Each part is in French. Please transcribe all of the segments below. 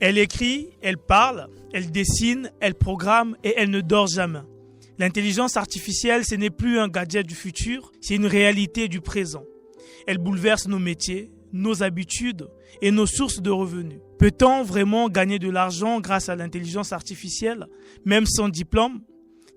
Elle écrit, elle parle, elle dessine, elle programme et elle ne dort jamais. L'intelligence artificielle, ce n'est plus un gadget du futur, c'est une réalité du présent. Elle bouleverse nos métiers, nos habitudes et nos sources de revenus. Peut-on vraiment gagner de l'argent grâce à l'intelligence artificielle, même sans diplôme?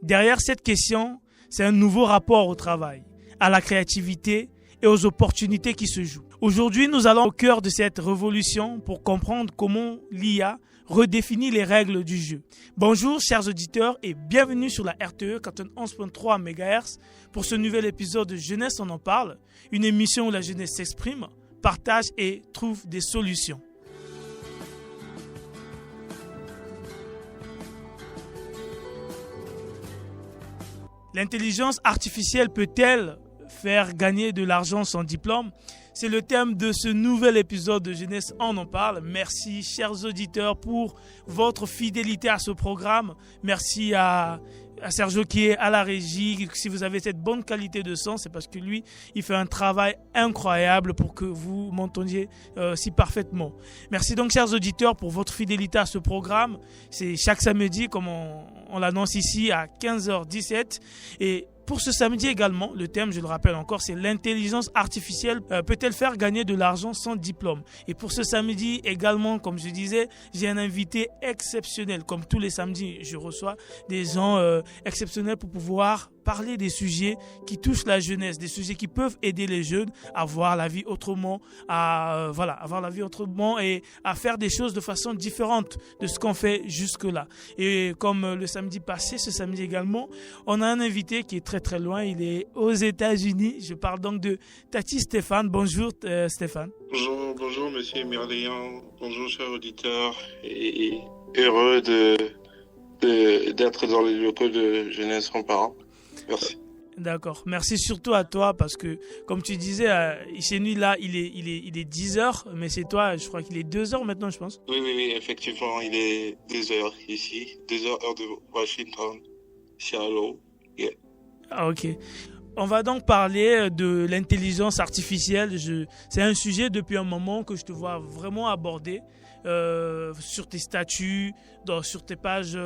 Derrière cette question, c'est un nouveau rapport au travail, à la créativité et aux opportunités qui se jouent. Aujourd'hui, nous allons au cœur de cette révolution pour comprendre comment l'IA redéfinit les règles du jeu. Bonjour chers auditeurs et bienvenue sur la RTE 91.3 MHz pour ce nouvel épisode de Jeunesse on en parle, une émission où la jeunesse s'exprime, partage et trouve des solutions. L'intelligence artificielle peut-elle faire gagner de l'argent sans diplôme? C'est le thème de ce nouvel épisode de Jeunesse on en parle. Merci chers auditeurs pour votre fidélité à ce programme. Merci à Sergio qui est à la régie. Si vous avez cette bonne qualité de son, c'est parce que lui, il fait un travail incroyable pour que vous m'entendiez si parfaitement. Merci donc chers auditeurs pour votre fidélité à ce programme. C'est chaque samedi, comme on l'annonce ici, à 15h17. Et pour ce samedi également, le thème, je le rappelle encore, c'est l'intelligence artificielle peut-elle faire gagner de l'argent sans diplôme? Et pour ce samedi également, comme je disais, j'ai un invité exceptionnel. Comme tous les samedis, je reçois des gens exceptionnels pour pouvoir parler des sujets qui touchent la jeunesse, des sujets qui peuvent aider les jeunes à voir la vie autrement, à voir la vie autrement et à faire des choses de façon différente de ce qu'on fait jusque-là. Et comme le samedi passé, ce samedi également, on a un invité qui est très très loin, il est aux États-Unis. Je parle donc de Tati Stéphane. Bonjour Stéphane. Bonjour monsieur Merlian, bonjour chers auditeurs et heureux d'être dans les locaux de Jeunesse en parle. Merci. D'accord. Merci surtout à toi parce que, comme tu disais, chez nous, là, il est 10h, mais c'est toi, je crois qu'il est 2h maintenant, je pense. Oui, effectivement, il est 2h ici, 2h heure de Washington, Seattle. Yeah. Ah, ok. On va donc parler de l'intelligence artificielle. C'est un sujet depuis un moment que je te vois vraiment aborder sur tes statuts, sur tes pages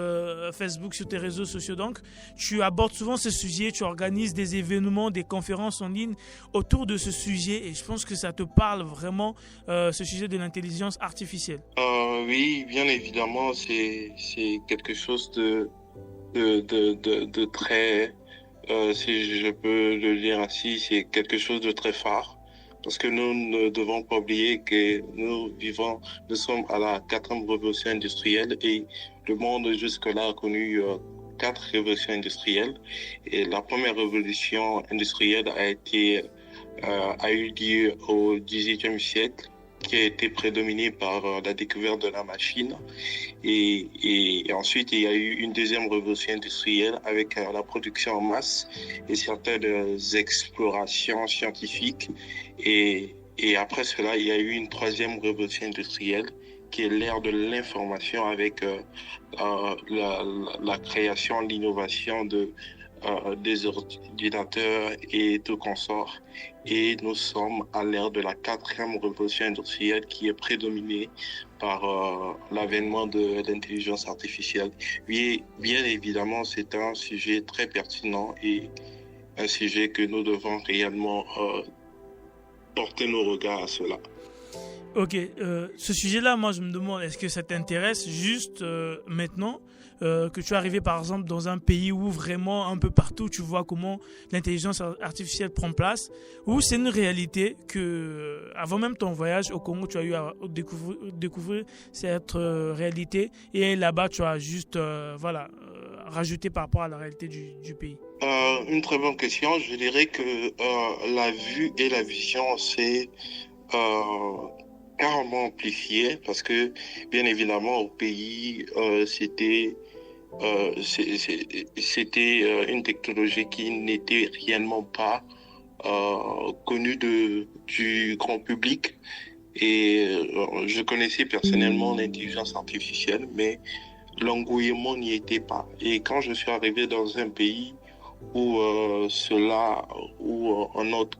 Facebook, sur tes réseaux sociaux. Donc, tu abordes souvent ce sujet, tu organises des événements, des conférences en ligne autour de ce sujet et je pense que ça te parle vraiment, ce sujet de l'intelligence artificielle. Oui, bien évidemment, c'est quelque chose de très... si je peux le dire ainsi, c'est quelque chose de très phare. Parce que nous ne devons pas oublier que nous sommes à la 4e révolution industrielle et le monde jusque-là a connu 4 révolutions industrielles. Et la première révolution industrielle a eu lieu au XVIIIe siècle, qui a été prédominée par la découverte de la machine. Et ensuite, il y a eu une deuxième révolution industrielle avec la production en masse et certaines explorations scientifiques. Et après cela, il y a eu une troisième révolution industrielle qui est l'ère de l'information avec la création, l'innovation des ordinateurs et tout consort. Et nous sommes à l'ère de la 4e révolution industrielle qui est prédominée par l'avènement de l'intelligence artificielle. Oui, bien évidemment, c'est un sujet très pertinent et un sujet que nous devons réellement porter nos regards à cela. Ok, ce sujet-là, moi je me demande, est-ce que ça t'intéresse juste maintenant que tu es arrivé par exemple dans un pays où vraiment un peu partout tu vois comment l'intelligence artificielle prend place, ou c'est une réalité que avant même ton voyage au Congo tu as eu à découvrir cette réalité et là-bas tu as juste rajouté par rapport à la réalité du pays? Une très bonne question. Je dirais que la vue et la vision c'est carrément amplifié parce que bien évidemment au pays c'était une technologie qui n'était réellement pas connue du grand public et je connaissais personnellement l'intelligence artificielle mais l'engouement n'y était pas. Et quand je suis arrivé dans un pays où on note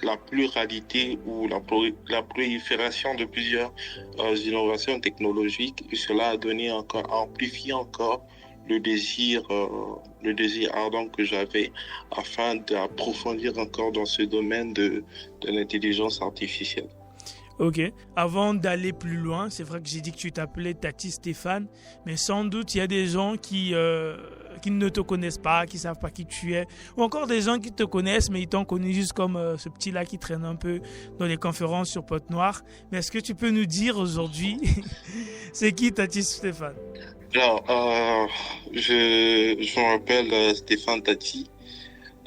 la pluralité ou la prolifération de plusieurs innovations technologiques, et cela a donné encore, a amplifié encore le désir ardent que j'avais afin d'approfondir encore dans ce domaine de l'intelligence artificielle. Ok. Avant d'aller plus loin, c'est vrai que j'ai dit que tu t'appelais Tati Stéphane, mais sans doute il y a des gens qui ne te connaissent pas, qui savent pas qui tu es, ou encore des gens qui te connaissent, mais ils t'ont connu juste comme ce petit-là qui traîne un peu dans les conférences sur Pote Noire. Mais est-ce que tu peux nous dire aujourd'hui, c'est qui Tati Stéphane? Alors, je m'appelle Stéphane Tati.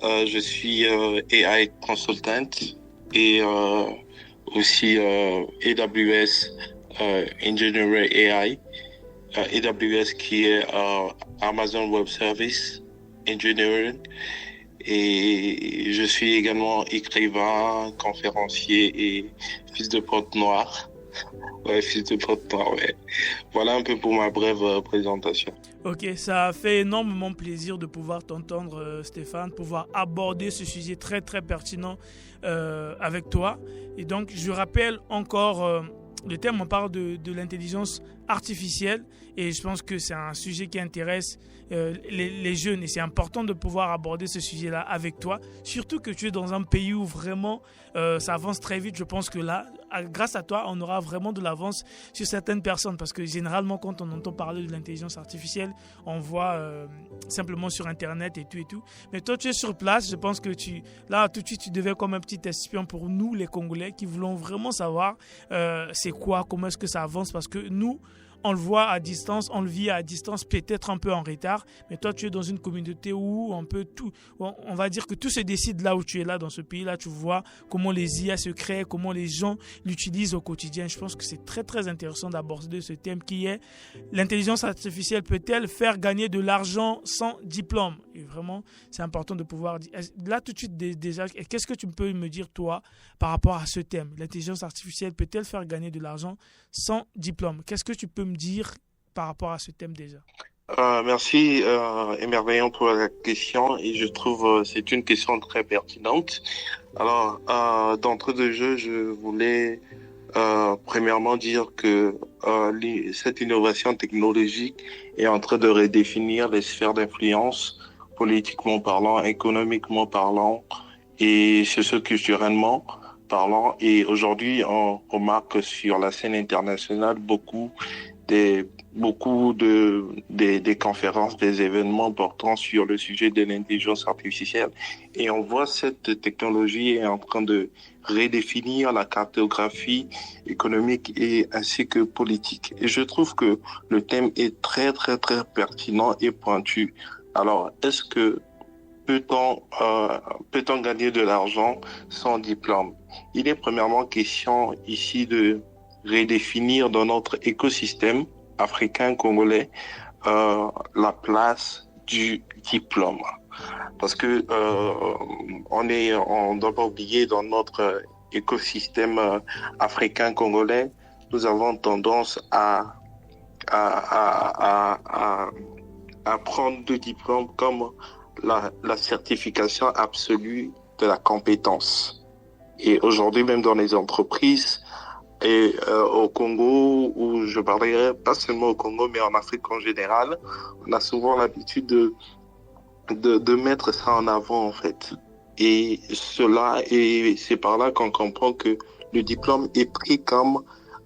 Je suis AI consultant et aussi AWS Engineer AI. AWS qui est Amazon Web Service Engineering. Et je suis également écrivain, conférencier et fils de Pote Noire. Ouais, fils de Pote Noire, ouais. Voilà un peu pour ma brève présentation. Ok, ça a fait énormément plaisir de pouvoir t'entendre, Stéphane, pouvoir aborder ce sujet très très pertinent avec toi. Et donc, je rappelle encore le thème, on parle de l'intelligence artificielle et je pense que c'est un sujet qui intéresse les jeunes et c'est important de pouvoir aborder ce sujet-là avec toi, surtout que tu es dans un pays où vraiment ça avance très vite. Je pense que là, grâce à toi, on aura vraiment de l'avance sur certaines personnes parce que généralement, quand on entend parler de l'intelligence artificielle, on voit simplement sur Internet et tout. Mais toi, tu es sur place. Je pense que là, tout de suite, tu deviens comme un petit espion pour nous, les Congolais, qui voulons vraiment savoir c'est quoi, comment est-ce que ça avance parce que nous, on le voit à distance, on le vit à distance, peut-être un peu en retard, mais toi, tu es dans une communauté où on va dire que tout se décide là où tu es là, dans ce pays-là. Tu vois comment les IA se créent, comment les gens l'utilisent au quotidien. Je pense que c'est très, très intéressant d'aborder ce thème qui est l'intelligence artificielle peut-elle faire gagner de l'argent sans diplôme? Et vraiment, c'est important de pouvoir dire. Là, tout de suite, déjà, qu'est-ce que tu peux me dire, toi, par rapport à ce thème? L'intelligence artificielle peut-elle faire gagner de l'argent sans diplôme? Qu'est-ce que tu peux me dire par rapport à ce thème déjà? Merci, émerveillant pour la question et je trouve c'est une question très pertinente. Alors, d'entrée de jeu, je voulais premièrement dire que cette innovation technologique est en train de redéfinir les sphères d'influence, politiquement parlant, économiquement parlant et socio-culturellement parlant. Et aujourd'hui, on remarque sur la scène internationale beaucoup des conférences, des événements portant sur le sujet de l'intelligence artificielle. Et on voit cette technologie est en train de redéfinir la cartographie économique et ainsi que politique. Et je trouve que le thème est très, très, très pertinent et pointu. Alors, est-ce que peut-on gagner de l'argent sans diplôme? Il est premièrement question ici de redéfinir dans notre écosystème africain congolais la place du diplôme, parce que on doit pas oublier dans notre écosystème africain congolais, nous avons tendance à prendre le diplôme comme la certification absolue de la compétence. Et aujourd'hui, même dans les entreprises et au Congo, où je parlerai pas seulement au Congo, mais en Afrique en général, on a souvent l'habitude de mettre ça en avant, en fait. Et c'est par là qu'on comprend que le diplôme est pris comme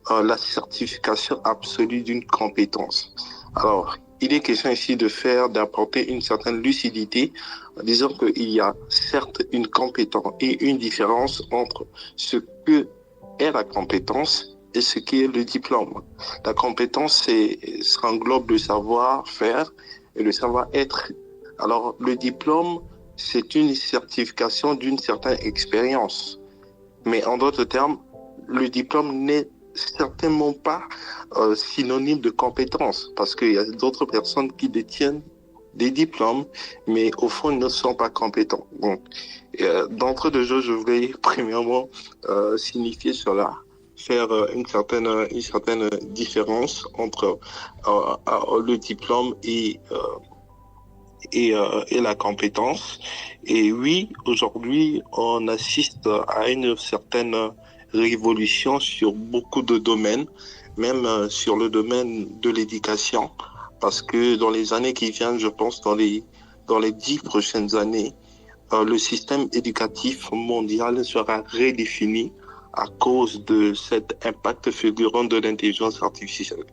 la certification absolue d'une compétence. Alors, il est question ici d'apporter une certaine lucidité en disant qu'il y a certes une compétence et une différence entre ce que est la compétence et ce qu'est le diplôme. La compétence, ça englobe le savoir-faire et le savoir-être. Alors, le diplôme, c'est une certification d'une certaine expérience. Mais en d'autres termes, le diplôme n'est certainement pas synonyme de compétence, parce qu'il y a d'autres personnes qui détiennent des diplômes, mais au fond, ils ne sont pas compétents. Donc, d'entrée de jeu, je voulais premièrement signifier cela, faire une certaine différence entre le diplôme et et la compétence. Et oui, aujourd'hui, on assiste à une certaine révolution sur beaucoup de domaines, même sur le domaine de l'éducation, parce que dans les années qui viennent, je pense dans les 10 prochaines années, le système éducatif mondial sera redéfini à cause de cet impact fulgurant de l'intelligence artificielle.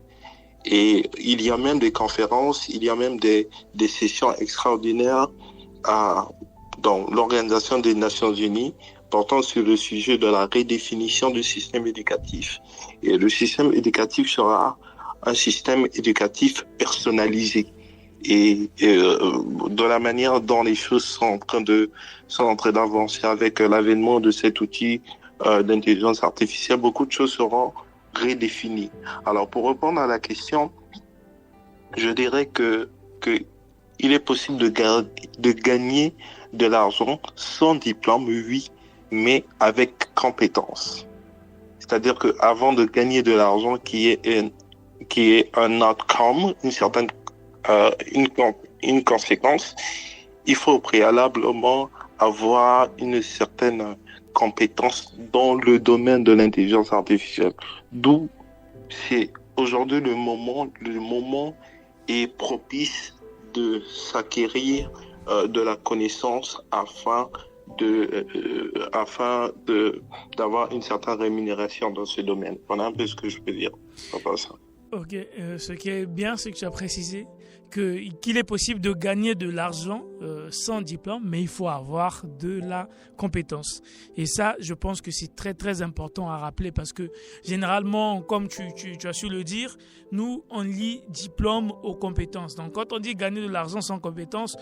Et il y a même des conférences, il y a même des sessions extraordinaires dans l'Organisation des Nations Unies portant sur le sujet de la redéfinition du système éducatif. Et le système éducatif sera un système éducatif personnalisé. Et de la manière dont les choses sont en train d'avancer avec l'avènement de cet outil d'intelligence artificielle, beaucoup de choses seront redéfinies. Alors, pour répondre à la question, je dirais que il est possible de gagner de l'argent sans diplôme, oui, mais avec compétence. C'est-à-dire que avant de gagner de l'argent qui est un outcome, une conséquence, il faut préalablement avoir une certaine compétence dans le domaine de l'intelligence artificielle. D'où c'est aujourd'hui le moment est propice de s'acquérir de la connaissance afin d'avoir une certaine rémunération dans ce domaine. Voilà un peu ce que je peux dire. Ça. Ok, ce qui est bien, c'est que tu as précisé qu'il est possible de gagner de l'argent sans diplôme, mais il faut avoir de la compétence. Et ça, je pense que c'est très très important à rappeler parce que généralement, comme tu as su le dire, nous, on lie diplôme aux compétences. Donc quand on dit gagner de l'argent sans compétence,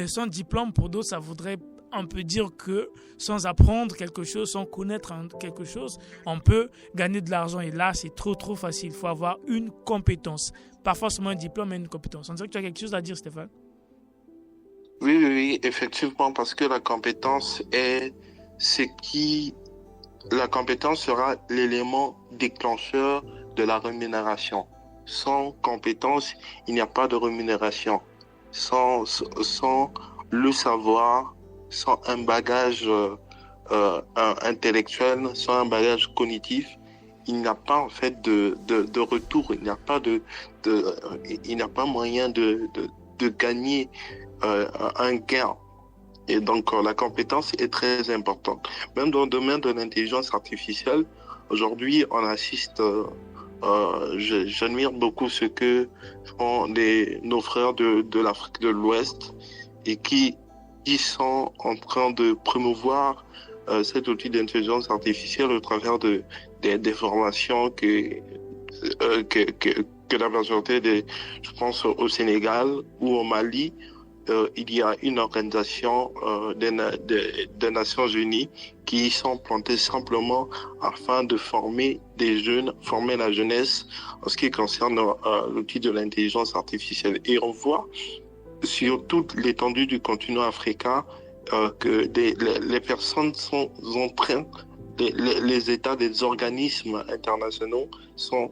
sans diplôme, pour d'autres, ça voudrait on peut dire que sans apprendre quelque chose, sans connaître quelque chose, on peut gagner de l'argent. Et là, c'est trop facile. Il faut avoir une compétence. Pas forcément un diplôme, mais une compétence. On dirait que tu as quelque chose à dire, Stéphane. Oui, effectivement, parce que la compétence sera l'élément déclencheur de la rémunération. Sans compétence, il n'y a pas de rémunération. Sans le savoir, sans un bagage intellectuel, sans un bagage cognitif, il n'y a pas en fait de retour, il n'y a pas moyen de gagner un gain. Et donc la compétence est très importante. Même dans le domaine de l'intelligence artificielle, aujourd'hui on assiste, j'admire beaucoup ce que font nos frères de l'Afrique de l'Ouest et qui sont en train de promouvoir cet outil d'intelligence artificielle au travers des formations que la majorité je pense au Sénégal ou au Mali, il y a une organisation des Nations Unies qui y sont plantées simplement afin de former des jeunes, former la jeunesse en ce qui concerne l'outil de l'intelligence artificielle. Et on voit sur toute l'étendue du continent africain que les personnes sont en train, les États, des organismes internationaux sont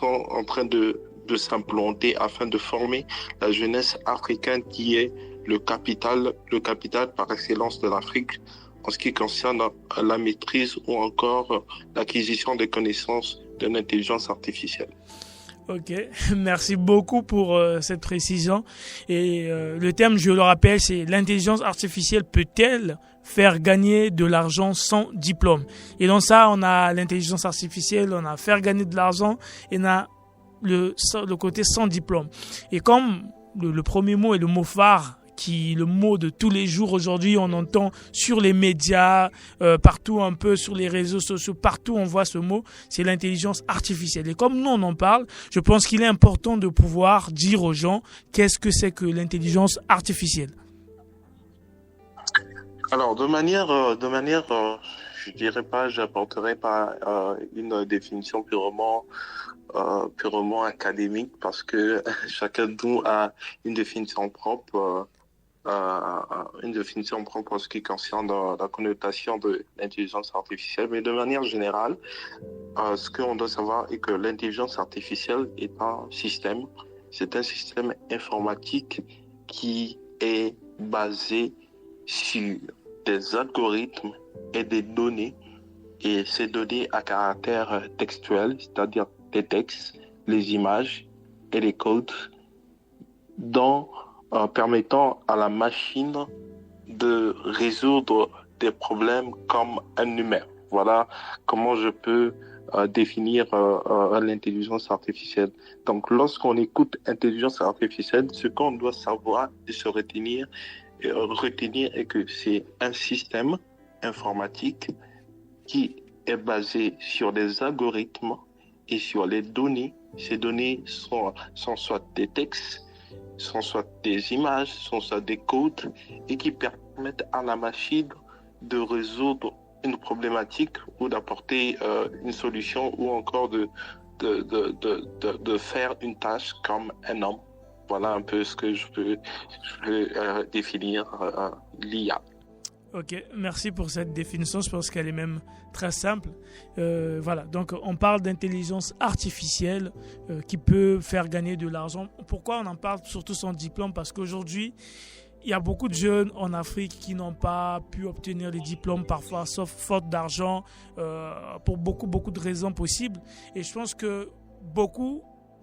en train de s'implanter afin de former la jeunesse africaine qui est le capital par excellence de l'Afrique en ce qui concerne la maîtrise ou encore l'acquisition des connaissances de l'intelligence artificielle. Ok, merci beaucoup pour cette précision. Et le terme, je le rappelle, c'est l'intelligence artificielle peut-elle faire gagner de l'argent sans diplôme? Et dans ça, on a l'intelligence artificielle, on a faire gagner de l'argent et on a le côté sans diplôme. Et comme le premier mot est le mot phare, le mot de tous les jours aujourd'hui, on entend sur les médias, partout un peu sur les réseaux sociaux, partout on voit ce mot, c'est l'intelligence artificielle. Et comme nous on en parle, je pense qu'il est important de pouvoir dire aux gens qu'est-ce que c'est que l'intelligence artificielle. Alors de manière, je dirais pas, j'apporterai pas une définition purement académique parce que chacun de nous a une définition propre. En ce qui concerne la connotation de l'intelligence artificielle, mais de manière générale, ce qu'on doit savoir est que l'intelligence artificielle est un système, c'est un système informatique qui est basé sur des algorithmes et des données, et ces données à caractère textuel, c'est-à-dire des textes, les images et les codes, permettant à la machine de résoudre des problèmes comme un numéro. Voilà comment je peux définir l'intelligence artificielle. Donc, lorsqu'on écoute intelligence artificielle, ce qu'on doit savoir et se retenir est que c'est un système informatique qui est basé sur des algorithmes et sur les données. Ces données sont soit des textes, sont soit des images, sont soit des codes, et qui permettent à la machine de résoudre une problématique ou d'apporter une solution, ou encore de faire une tâche comme un homme. Voilà un peu ce que je peux définir l'IA. Ok, merci pour cette définition. Je pense qu'elle est même très simple. Voilà, donc on parle d'intelligence artificielle qui peut faire gagner de l'argent. Pourquoi on en parle surtout sans diplôme? Parce qu'aujourd'hui, il y a beaucoup de jeunes en Afrique qui n'ont pas pu obtenir les diplômes, parfois sauf faute d'argent, pour beaucoup de raisons possibles. Et je pense que beaucoup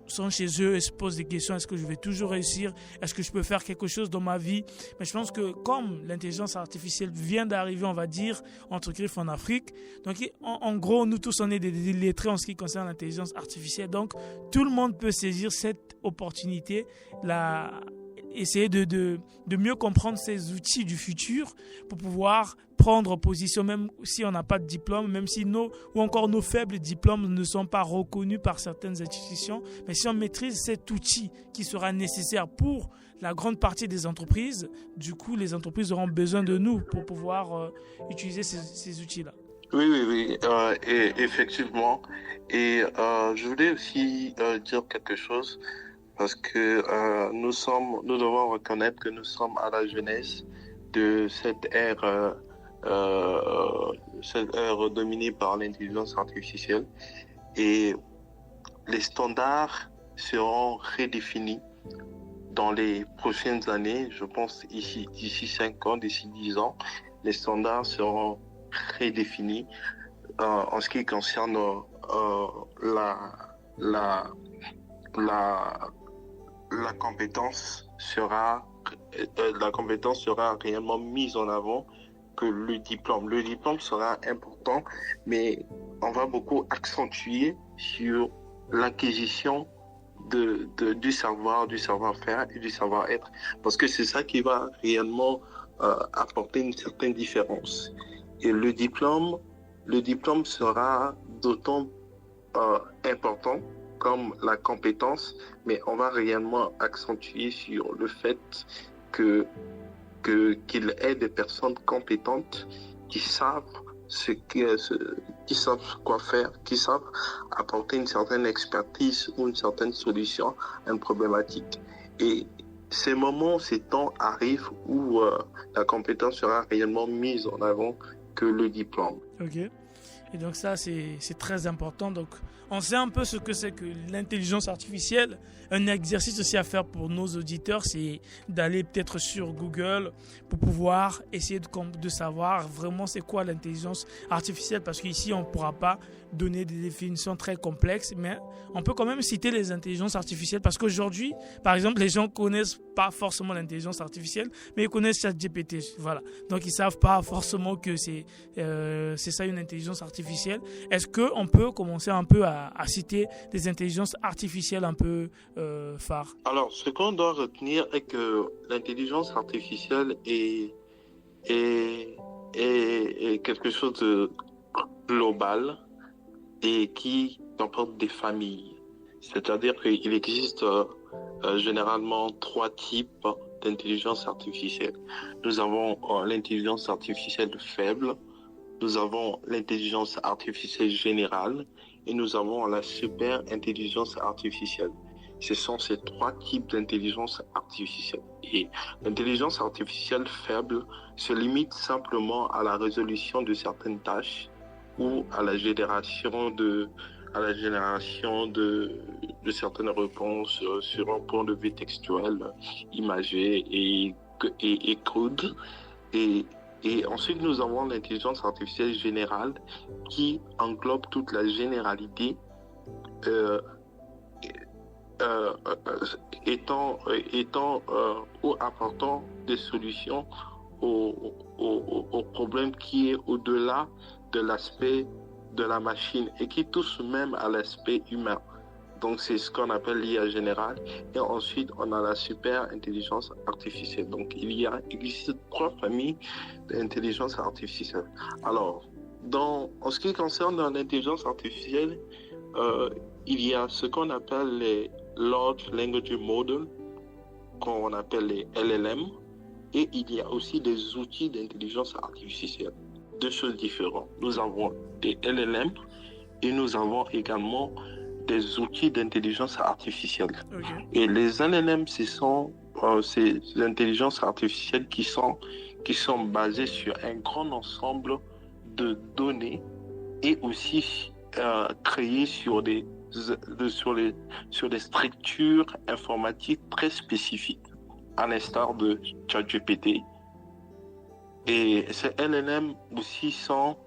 sont chez eux et se posent des questions. Est-ce que je vais toujours réussir? Est-ce que je peux faire quelque chose dans ma vie? Mais je pense que comme l'intelligence artificielle vient d'arriver, on va dire, entre griffes en Afrique, donc en gros, nous tous, on est des illettrés en ce qui concerne l'intelligence artificielle. Donc, tout le monde peut saisir cette opportunité, essayer de mieux comprendre ces outils du futur pour pouvoir prendre position, même si on n'a pas de diplôme, même si nos faibles diplômes ne sont pas reconnus par certaines institutions. Mais si on maîtrise cet outil qui sera nécessaire pour la grande partie des entreprises, du coup, les entreprises auront besoin de nous pour pouvoir utiliser ces outils-là. Oui, et effectivement. Et je voulais aussi dire quelque chose, parce que nous devons reconnaître que nous sommes à la jeunesse de cette ère dominée par l'intelligence artificielle, et les standards seront redéfinis dans les prochaines années. Je pense d'ici 5 ans, d'ici 10 ans, les standards seront redéfinis en ce qui concerne la compétence sera réellement mise en avant que le diplôme. Le diplôme sera important, mais on va beaucoup accentuer sur l'acquisition du savoir-faire et du savoir-être, parce que c'est ça qui va réellement apporter une certaine différence. Et le diplôme sera d'autant important comme la compétence, mais on va réellement accentuer sur le fait qu'il ait des personnes compétentes qui savent qui savent quoi faire, qui savent apporter une certaine expertise ou une certaine solution à une problématique. Et ces moments, ces temps arrivent où la compétence sera réellement mise en avant que le diplôme. Ok. Et donc ça, c'est très important. Donc, on sait un peu ce que c'est que l'intelligence artificielle. Un exercice aussi à faire pour nos auditeurs, c'est d'aller peut-être sur Google pour pouvoir essayer de savoir vraiment c'est quoi l'intelligence artificielle. Parce qu'ici, on ne pourra pas donner des définitions très complexes, mais on peut quand même citer les intelligences artificielles. Parce qu'aujourd'hui, par exemple, les gens ne connaissent pas forcément l'intelligence artificielle, mais ils connaissent ChatGPT. Voilà. Donc, ils ne savent pas forcément que c'est ça une intelligence artificielle. Est-ce qu'on peut commencer un peu à citer des intelligences artificielles un peu phares? Alors, ce qu'on doit retenir est que l'intelligence artificielle est quelque chose de global et qui comporte des familles. C'est-à-dire qu'il existe généralement 3 types d'intelligence artificielle. Nous avons l'intelligence artificielle faible, nous avons l'intelligence artificielle générale et nous avons la super intelligence artificielle. Ce sont ces 3 types d'intelligence artificielle. Et l'intelligence artificielle faible se limite simplement à la résolution de certaines tâches ou à la génération de certaines réponses sur un point de vue textuel, imagé et et CRUD. Et ensuite, nous avons l'intelligence artificielle générale qui englobe toute la généralité, ou apportant des solutions au problème qui est au-delà de l'aspect de la machine et qui touche même à l'aspect humain. Donc, c'est ce qu'on appelle l'IA générale. Et ensuite, on a la super intelligence artificielle. Donc, il existe 3 familles d'intelligence artificielle. Alors, en ce qui concerne l'intelligence artificielle, il y a ce qu'on appelle les Large Language Models, qu'on appelle les LLM, et il y a aussi des outils d'intelligence artificielle. 2 choses différentes. Nous avons des LLM et nous avons également des outils d'intelligence artificielle. Okay. Et les LLM, ce sont ces intelligences artificielles qui sont basées sur un grand ensemble de données et aussi créées sur des structures informatiques très spécifiques, à l'instar de ChatGPT. Et ces LLM aussi sont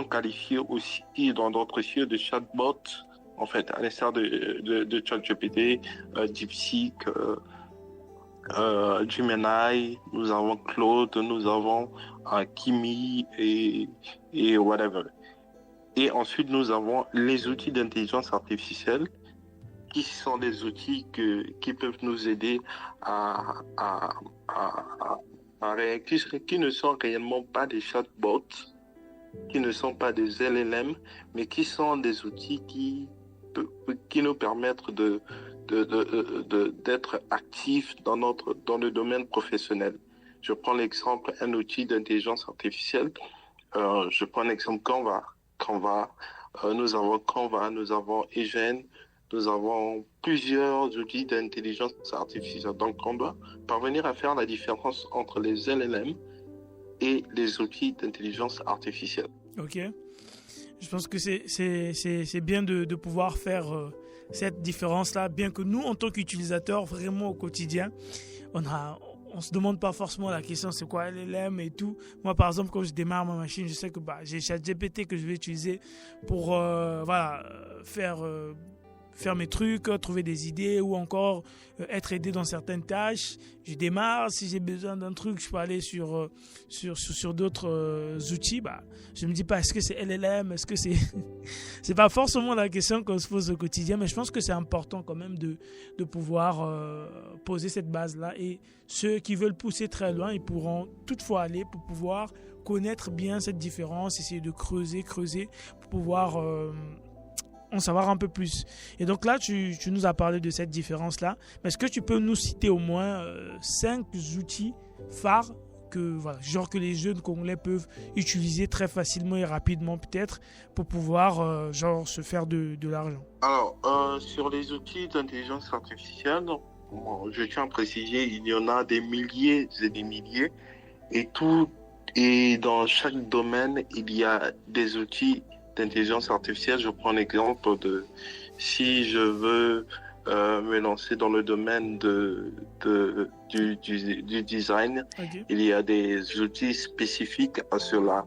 qualifiés aussi dans d'autres sites de chatbots, en fait, à l'instar de ChatGPT, DeepSeek, Gemini, nous avons Claude, nous avons Kimi et whatever. Et ensuite, nous avons les outils d'intelligence artificielle qui sont des outils qui peuvent nous aider qui ne sont réellement pas des chatbots, qui ne sont pas des LLM, mais qui sont des outils qui nous permettent d'être actifs dans le domaine professionnel. Je prends l'exemple, un outil d'intelligence artificielle. Je prends l'exemple Canva. Nous avons Canva, nous avons Eugène, nous avons plusieurs outils d'intelligence artificielle. Donc, on doit parvenir à faire la différence entre les LLM et les outils d'intelligence artificielle. Ok. Je pense que c'est bien de pouvoir faire cette différence-là, bien que nous, en tant qu'utilisateurs, vraiment au quotidien, on se demande pas forcément la question c'est quoi LLM et tout. Moi, par exemple, quand je démarre ma machine, je sais que j'ai ChatGPT que je vais utiliser pour faire mes trucs, trouver des idées ou encore être aidé dans certaines tâches. Je démarre, si j'ai besoin d'un truc, je peux aller sur d'autres outils. Je me dis pas est-ce que c'est LLM, est-ce que c'est c'est pas forcément la question qu'on se pose au quotidien, mais je pense que c'est important quand même de pouvoir poser cette base-là, et ceux qui veulent pousser très loin, ils pourront toutefois aller pour pouvoir connaître bien cette différence, essayer de creuser pour pouvoir en savoir un peu plus. Et donc là, tu nous as parlé de cette différence-là. Mais est-ce que tu peux nous citer au moins 5 outils phares que les jeunes Congolais peuvent utiliser très facilement et rapidement peut-être pour pouvoir se faire de l'argent? Alors, sur les outils d'intelligence artificielle, je tiens à préciser, il y en a des milliers et des milliers. Et dans chaque domaine, il y a des outils d'intelligence artificielle. Je prends l'exemple si je veux me lancer dans le domaine du design, okay. Il y a des outils spécifiques à cela.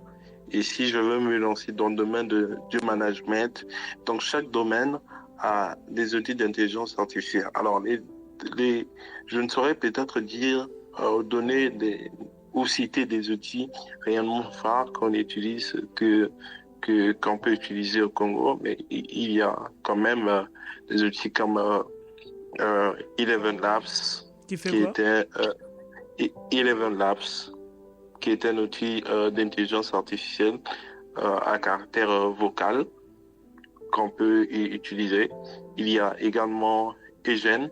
Et si je veux me lancer dans le domaine du management, donc chaque domaine a des outils d'intelligence artificielle. Alors, je ne saurais peut-être donner ou citer des outils réellement phares qu'on utilise qu'on peut utiliser au Congo, mais il y a quand même des outils comme Eleven Labs, Eleven Labs, qui est un outil d'intelligence artificielle à caractère vocal qu'on peut utiliser. Il y a également Eugène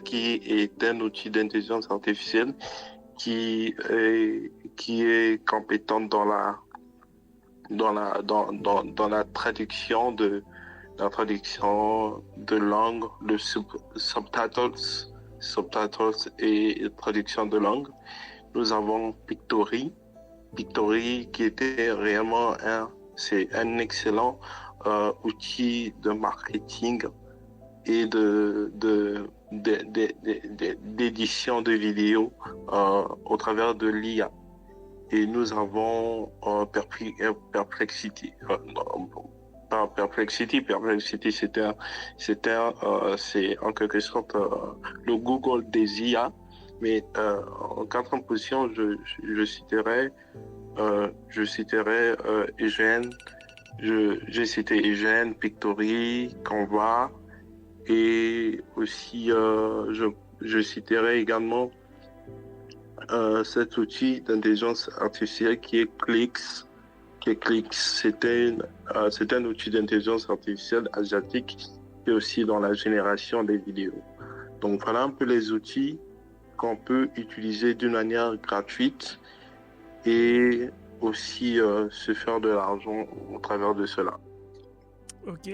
qui est un outil d'intelligence artificielle qui est compétent dans la traduction de langue, le subtitles et traduction de langue. Nous avons Pictory qui était réellement un excellent outil de marketing et d'édition de vidéos au travers de l'IA. Et nous avons Perplexity. Pas Perplexity. Perplexity, c'est en quelque sorte le Google des IA. Mais en quatrième position, je citerai Eugène. J'ai cité Eugène, Pictory, Canva, et aussi je citerai également cet outil d'intelligence artificielle qui est Clix. C'est un outil d'intelligence artificielle asiatique qui est aussi dans la génération des vidéos. Donc voilà un peu les outils qu'on peut utiliser d'une manière gratuite et aussi se faire de l'argent au travers de cela. Ok.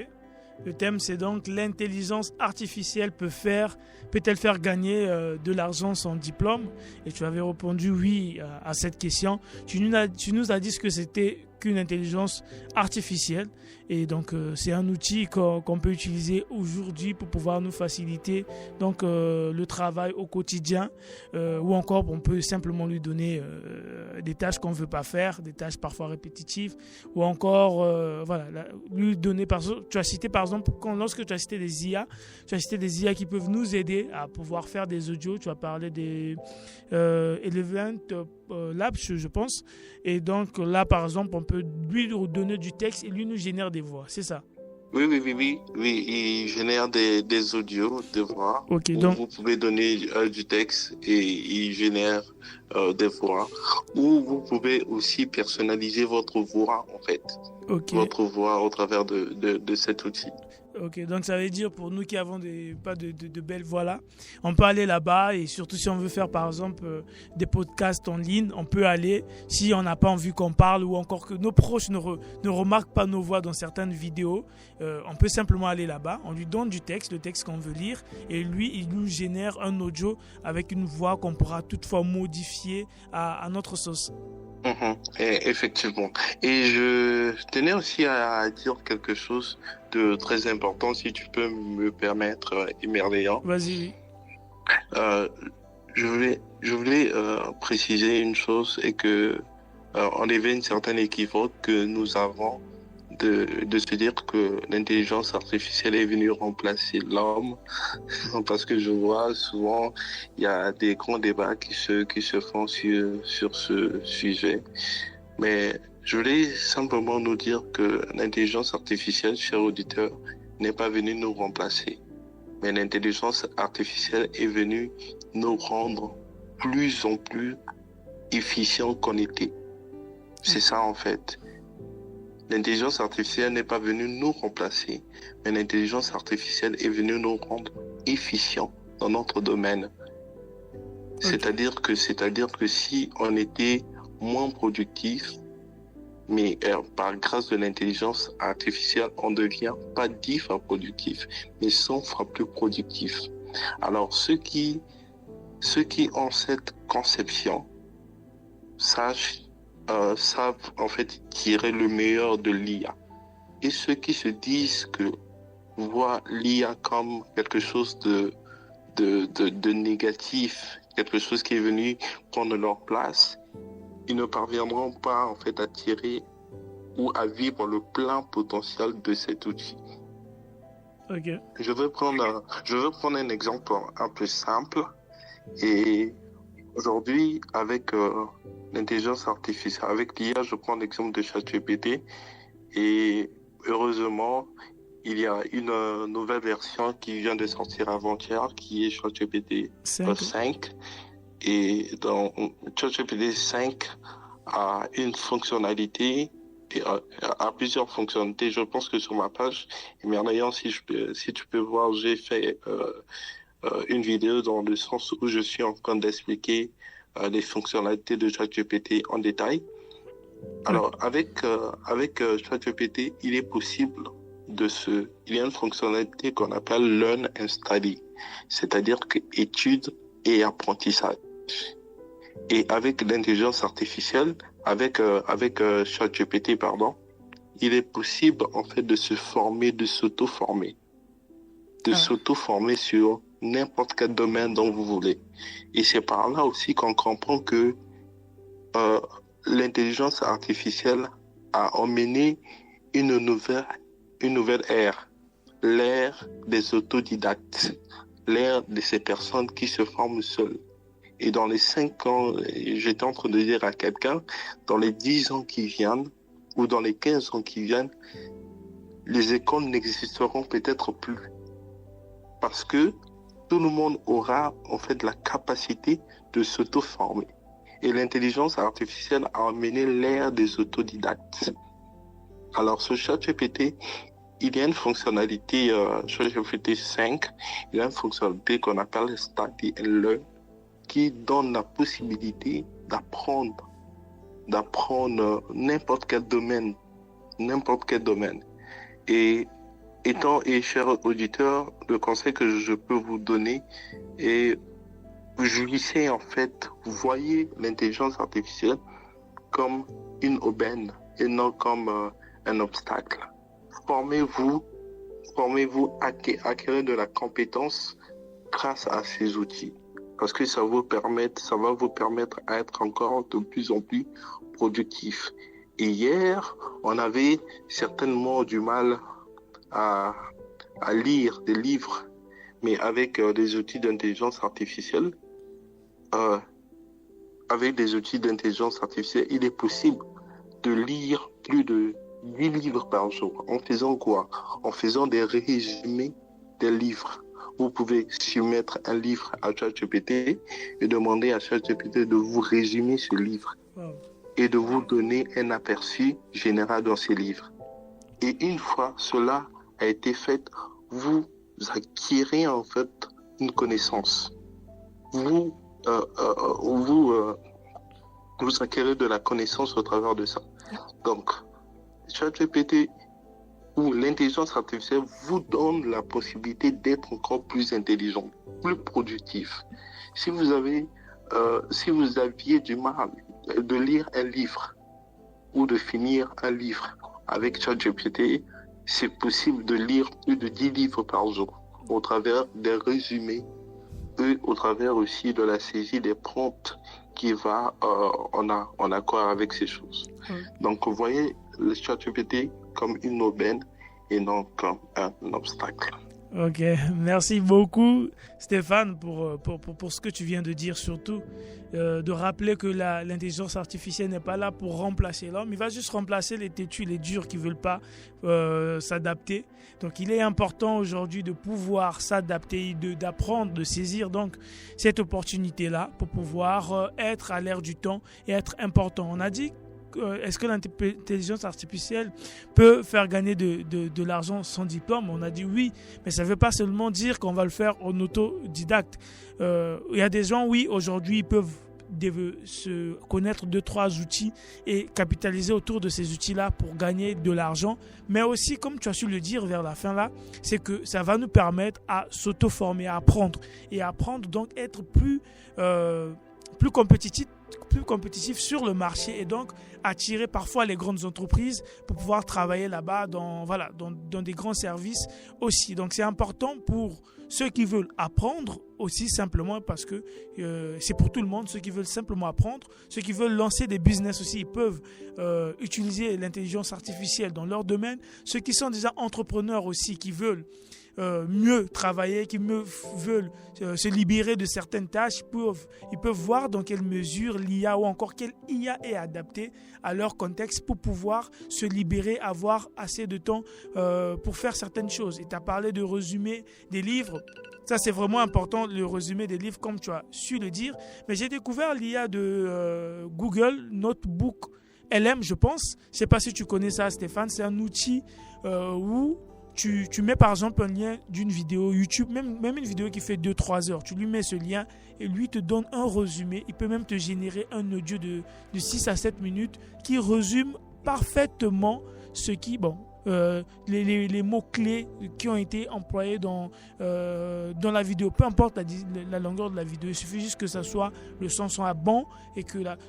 Le thème, c'est donc l'intelligence artificielle peut-elle faire gagner de l'argent sans diplôme? Et tu avais répondu oui à cette question. Tu nous as dit ce que c'était qu'une intelligence artificielle. Et donc, c'est un outil qu'on peut utiliser aujourd'hui pour pouvoir nous faciliter donc, le travail au quotidien. Ou encore, on peut simplement lui donner des tâches qu'on ne veut pas faire, des tâches parfois répétitives. Ou encore, lui donner... Tu as cité par exemple, lorsque tu as cité des IA, qui peuvent nous aider à pouvoir faire des audios. Tu as parlé des Eleven Labs, je pense. Et donc là, par exemple, on peut lui donner du texte et lui nous génère des voix. C'est ça? Oui, il génère des audios, des voix. Ok, donc... Vous pouvez donner du texte et il génère des voix. Ou vous pouvez aussi personnaliser votre voix, en fait. Okay. Votre voix au travers de cet outil. Ok, donc ça veut dire pour nous qui avons pas de belles voix là, on peut aller là-bas, et surtout si on veut faire par exemple des podcasts en ligne, on peut aller, si on n'a pas envie qu'on parle ou encore que nos proches ne remarquent pas nos voix dans certaines vidéos, on peut simplement aller là-bas, on lui donne le texte qu'on veut lire, et lui il nous génère un audio avec une voix qu'on pourra toutefois modifier à notre sauce. Et effectivement. Et je tenais aussi à dire quelque chose de très important, si tu peux me permettre, Emerléan. Vas-y. Je voulais préciser une chose, et que enlever une certaine équivoque que nous avons de se dire que l'intelligence artificielle est venue remplacer l'homme, parce que je vois souvent il y a des grands débats qui se font sur ce sujet. Mais je voulais simplement nous dire que l'intelligence artificielle, chers auditeurs, n'est pas venue nous remplacer. Mais l'intelligence artificielle est venue nous rendre plus en plus efficients qu'on était. C'est ça en fait. L'intelligence artificielle n'est pas venue nous remplacer, mais l'intelligence artificielle est venue nous rendre efficients dans notre domaine. Okay. C'est-à-dire que si on était moins productif, mais par grâce de l'intelligence artificielle, on devient pas 10 fois productif, mais 100 fois plus productif. Alors, ceux qui ont cette conception savent en fait tirer le meilleur de l'IA. Et ceux qui se disent que voient l'IA comme quelque chose de négatif, quelque chose qui est venu prendre leur place, ils ne parviendront pas en fait à tirer ou à vivre le plein potentiel de cet outil. Okay. Je veux prendre un exemple un peu simple. Et aujourd'hui, avec l'intelligence artificielle, avec l'IA, je prends l'exemple de ChatGPT. Et heureusement, il y a une nouvelle version qui vient de sortir avant-hier, qui est ChatGPT 5. Et dans ChatGPT 5 a une fonctionnalité, et a plusieurs fonctionnalités. Je pense que sur ma page, Merveillant, si tu peux voir, j'ai fait une vidéo dans le sens où je suis en train d'expliquer les fonctionnalités de ChatGPT en détail. Alors, avec ChatGPT, il est possible il y a une fonctionnalité qu'on appelle Learn and Study, c'est-à-dire que étude et apprentissage. Et avec l'intelligence artificielle, avec ChatGPT, il est possible en fait de se former, de s'auto-former. de s'auto-former sur n'importe quel domaine dont vous voulez. Et c'est par là aussi qu'on comprend que l'intelligence artificielle a emmené une nouvelle ère, l'ère des autodidactes, l'ère de ces personnes qui se forment seules. Et dans les 5 ans, j'étais en train de dire à quelqu'un, dans les 10 ans qui viennent, ou dans les 15 ans qui viennent, les écoles n'existeront peut-être plus. Parce que tout le monde aura en fait la capacité de s'auto-former. Et l'intelligence artificielle a amené l'ère des autodidactes. Alors, sur ChatGPT, il y a une fonctionnalité, sur ChatGPT 5, il y a une fonctionnalité qu'on appelle Study and Learn, qui donne la possibilité d'apprendre n'importe quel domaine. Et chers auditeurs, le conseil que je peux vous donner est jouissez en fait, vous voyez l'intelligence artificielle comme une aubaine et non comme un obstacle. Formez-vous, acquérez de la compétence grâce à ces outils. Parce que ça va vous permettre à être encore de plus en plus productif. Et hier, on avait certainement du mal à lire des livres, mais avec des outils d'intelligence artificielle, il est possible de lire plus de 8 livres par jour. En faisant quoi? En faisant des résumés des livres. Vous pouvez soumettre un livre à ChatGPT et demander à ChatGPT de vous résumer ce livre et de vous donner un aperçu général dans ce livre. Et une fois cela a été fait, vous acquérez en fait une connaissance. Vous acquérez de la connaissance au travers de ça. Donc, ChatGPT où l'intelligence artificielle vous donne la possibilité d'être encore plus intelligent, plus productif. Si vous aviez du mal de lire un livre ou de finir un livre avec ChatGPT, c'est possible de lire plus de 10 livres par jour au travers des résumés et au travers aussi de la saisie des prompts qui va en accord avec ces choses. Donc, vous voyez le ChatGPT comme une aubaine et non comme un obstacle. Ok, merci beaucoup Stéphane pour ce que tu viens de dire, surtout de rappeler que l'intelligence artificielle n'est pas là pour remplacer l'homme, il va juste remplacer les têtus, les durs qui ne veulent pas s'adapter. Donc il est important aujourd'hui de pouvoir s'adapter, d'apprendre, de saisir donc cette opportunité-là pour pouvoir être à l'ère du temps et être important. On a dit est-ce que l'intelligence artificielle peut faire gagner de l'argent sans diplôme? On a dit oui, mais ça ne veut pas seulement dire qu'on va le faire en autodidacte. Il y a des gens, oui, aujourd'hui, ils peuvent se connaître 2-3 outils et capitaliser autour de ces outils-là pour gagner de l'argent. Mais aussi, comme tu as su le dire vers la fin là, c'est que ça va nous permettre à s'auto-former, à apprendre. Et apprendre, donc être plus compétitif sur le marché et donc attirer parfois les grandes entreprises pour pouvoir travailler là-bas dans des grands services aussi. Donc c'est important pour ceux qui veulent apprendre aussi simplement parce que c'est pour tout le monde, ceux qui veulent simplement apprendre, ceux qui veulent lancer des business aussi, ils peuvent utiliser l'intelligence artificielle dans leur domaine, ceux qui sont déjà entrepreneurs aussi, qui veulent mieux travailler, qui veulent se libérer de certaines tâches, ils peuvent voir dans quelle mesure l'IA ou encore quelle IA est adaptée à leur contexte pour pouvoir se libérer, avoir assez de temps pour faire certaines choses. Et tu as parlé de résumé des livres. Ça, c'est vraiment important, le résumé des livres, comme tu as su le dire. Mais j'ai découvert l'IA de Google Notebook LM, je pense. Je ne sais pas si tu connais ça, Stéphane. C'est un outil où tu mets par exemple un lien d'une vidéo YouTube, même une vidéo qui fait 2-3 heures. Tu lui mets ce lien et lui te donne un résumé. Il peut même te générer un audio de 6 à 7 minutes qui résume parfaitement ce qui, les mots-clés qui ont été employés dans la vidéo. Peu importe la longueur de la vidéo, il suffit juste que ça soit, le son soit bon.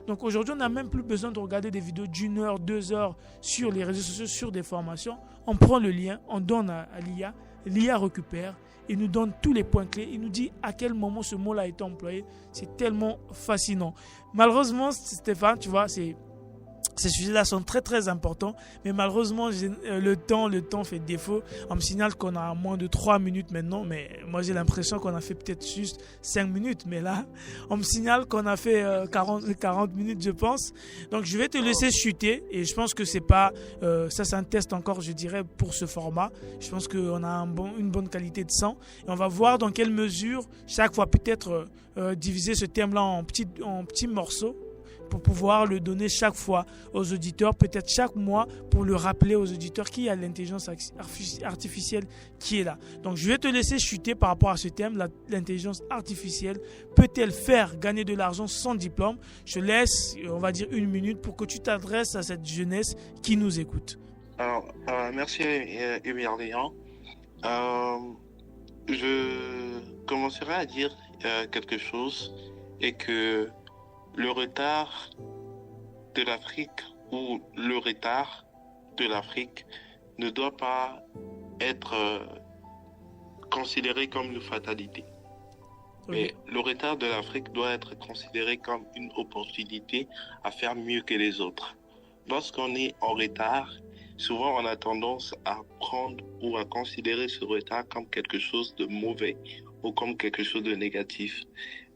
Donc aujourd'hui, on n'a même plus besoin de regarder des vidéos d'1 heure, 2 heures sur les réseaux sociaux, sur des formations. On prend le lien, on donne à l'IA, l'IA récupère il nous donne tous les points clés, il nous dit à quel moment ce mot-là a été employé. C'est tellement fascinant. Malheureusement, Stéphane, tu vois, ces sujets-là sont très très importants, mais malheureusement le temps fait défaut. On me signale qu'on a moins de 3 minutes maintenant, mais moi j'ai l'impression qu'on a fait peut-être juste 5 minutes, mais là on me signale qu'on a fait 40 minutes, je pense. Donc je vais te laisser chuter, et je pense que c'est pas ça, c'est un test encore, je dirais, pour ce format. Je pense qu'on a une bonne qualité de son, et on va voir dans quelle mesure chaque fois peut-être diviser ce thème-là en petits morceaux, pour pouvoir le donner chaque fois aux auditeurs, peut-être chaque mois, pour le rappeler aux auditeurs qu'il y a l'intelligence artificielle qui est là. Donc je vais te laisser chuter par rapport à ce thème. L'intelligence artificielle peut-elle faire gagner de l'argent sans diplôme? Je te laisse, on va dire, 1 minute pour que tu t'adresses à cette jeunesse qui nous écoute. Alors, merci Emilien. Je commencerai à dire quelque chose, et que le retard de l'Afrique, ou le retard de l'Afrique, ne doit pas être considéré comme une fatalité. Mais le retard de l'Afrique doit être considéré comme une opportunité à faire mieux que les autres. Lorsqu'on est en retard, souvent on a tendance à prendre ou à considérer ce retard comme quelque chose de mauvais ou comme quelque chose de négatif.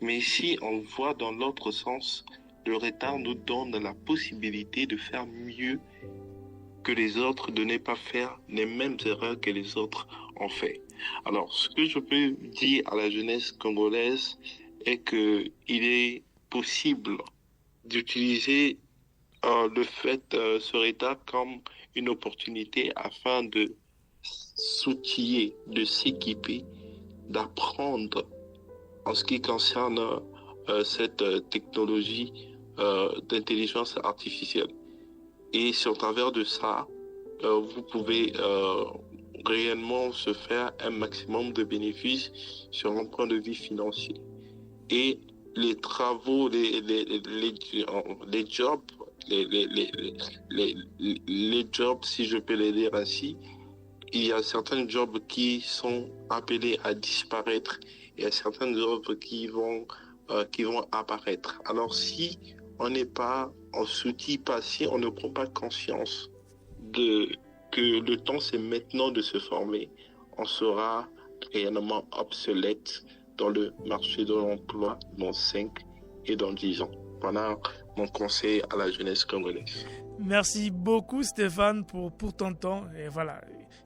Mais si on voit dans l'autre sens, le retard nous donne la possibilité de faire mieux que les autres, de ne pas faire les mêmes erreurs que les autres ont fait. Alors, ce que je peux dire à la jeunesse congolaise est qu'il est possible d'utiliser ce retard comme une opportunité afin de s'outiller, de s'équiper, d'apprendre en ce qui concerne cette technologie d'intelligence artificielle. Et sur le travers de ça, vous pouvez réellement se faire un maximum de bénéfices sur un point de vue financier. Et les travaux, les jobs, si je peux les dire ainsi, il y a certains jobs qui sont appelés à disparaître, et il y a certains jobs qui vont apparaître. Alors si on s'outille pas, si on ne prend pas conscience que le temps c'est maintenant de se former, on sera réellement obsolète dans le marché de l'emploi dans 5 et dans 10 ans. Voilà mon conseil à la jeunesse congolaise. Merci beaucoup Stéphane pour ton temps. Et voilà,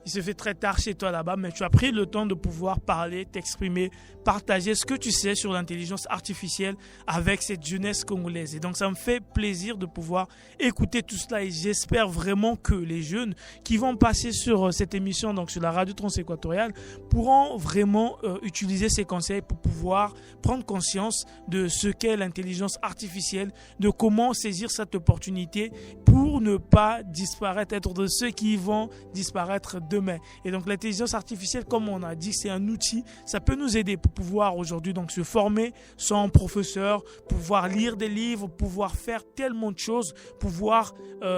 il se fait très tard chez toi là-bas, mais tu as pris le temps de pouvoir parler, t'exprimer, partager ce que tu sais sur l'intelligence artificielle avec cette jeunesse congolaise. Et donc ça me fait plaisir de pouvoir écouter tout cela, et j'espère vraiment que les jeunes qui vont passer sur cette émission, donc sur la radio transéquatoriale, pourront vraiment utiliser ces conseils pour pouvoir prendre conscience de ce qu'est l'intelligence artificielle, de comment saisir cette opportunité pour ne pas disparaître, être de ceux qui vont disparaître demain. Et donc l'intelligence artificielle, comme on a dit, c'est un outil, ça peut nous aider pour pouvoir aujourd'hui donc se former sans professeur, pouvoir lire des livres, pouvoir faire tellement de choses, pouvoir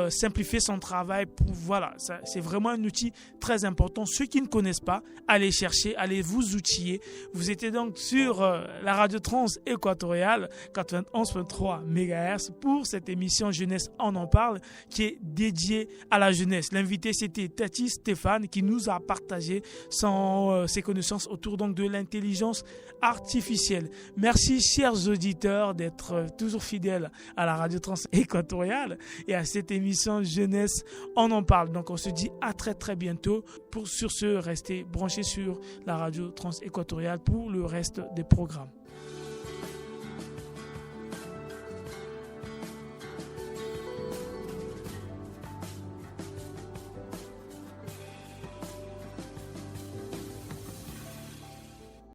simplifier son travail. Voilà, c'est vraiment un outil très important. Ceux qui ne connaissent pas, allez chercher, allez vous outiller. Vous étiez donc sur la radio trans équatoriale 91.3 MHz pour cette émission Jeunesse on en parle, qui est dédiée à la jeunesse. L'invité, c'était Tati Stéphane, qui nous a partagé ses connaissances autour donc de l'intelligence artificielle. Merci chers auditeurs d'être toujours fidèles à la radio trans équatoriale et à cette émission Jeunesse on en parle. Donc on se dit à très très bientôt. Sur ce, restez branchés sur la radio trans équatoriale pour le reste des programmes.